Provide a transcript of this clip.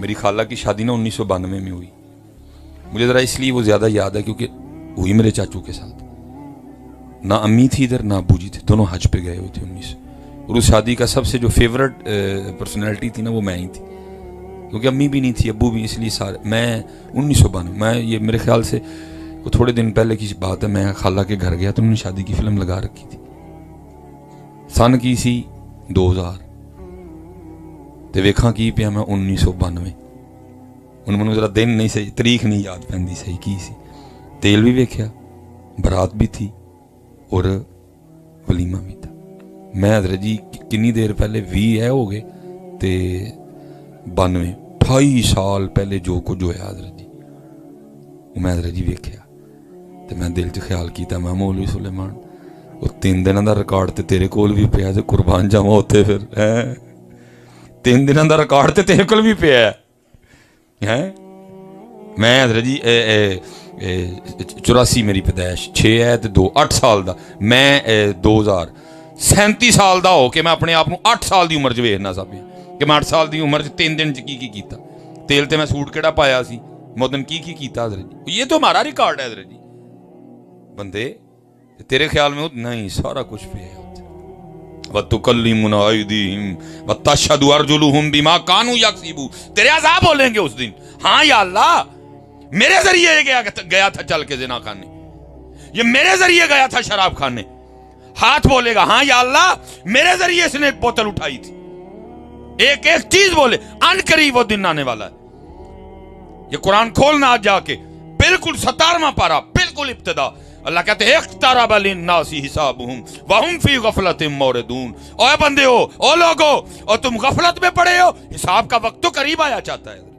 मेरी खाला की शादी ना 1992 में हुई। मुझे ज़रा इसलिए वो ज़्यादा याद है क्योंकि हुई मेरे चाचू के साथ। ना अम्मी थी इधर ना अबू जी थे, दोनों हज पे गए हुए थे 19। और उस शादी का सबसे जो फेवरेट पर्सनैलिटी थी ना वो मैं ही थी, क्योंकि अम्मी भी नहीं थी अब्बू भी, इसलिए सारे मैं 1992 मैं ये मेरे ख्याल से वो थोड़े दिन पहले की बात है। मैं खाला के घर गया तो उन्होंने शादी की फिल्म लगा रखी थी, सन की सी 2000 ते वेखा की पिया मैं 1992। उन मैनू जरा दिन नहीं सही तरीक नहीं याद पैंदी सही की सी। तेल भी वेख्या, बरात भी थी और वलीमा भी था। मैं हजरत जी किन्नी देर पहले 20 है हो गए ते 92 28 साल पहले जो कुछ होया हजरत जी वो मैं हजरत जी वेख्या ते मैं दिल च ख्याल किया मैं मौलवी सुलेमान वो 3 दिनों का रिकॉर्ड ते तेरे कोल भी पिया ते कुर्बान जावा उत्थे फिर है 3 दिनों का रिकॉर्ड ते तेरे कोल भी पिया है। मैं हजरत जी 84 मेरी पैदाइश 6 है तो 2 8 साल का मैं 2037 साल का हो के मैं अपने आप को 8 साल की उम्र च वेखना सब कि मैं 8 साल की उम्र च 3 दिन च की कीता। तेल ते मैं सूट केड़ा पाया सी मैं उस दिन की कीता हजरत जी। ये तो हमारा रिकॉर्ड है हजरत जी। बंदे तेरे ख्याल में नहीं सारा कुछ पे है। वतुकल्लिमुना अयदीहिम वतशहदु अर्जुलुहुम बिमा कानू यक्सिबू। तेरे अज़ाब बोलेंगे उस दिन, हाँ या अल्लाह मेरे जरिए गया था चल के जिना खाने, ये मेरे जरिए गया था शराब खाने। हाथ बोलेगा हाँ या अल्लाह मेरे जरिए इसने बोतल उठाई थी। एक एक चीज बोले अन करीब वो दिन आने वाला है। ये कुरान खोलना आज जाके बिल्कुल 17वां पारा बिल्कुल इब्तिदा। अल्लाह कहते हैं इख्तरब लिन्नासी हिसाबुहुम वहुम फी गफलतिन मौरिदून। ओए बंदे हो, ओ लोगो, और तुम गफलत में पड़े हो, हिसाब का वक्त तो करीब आया चाहता है।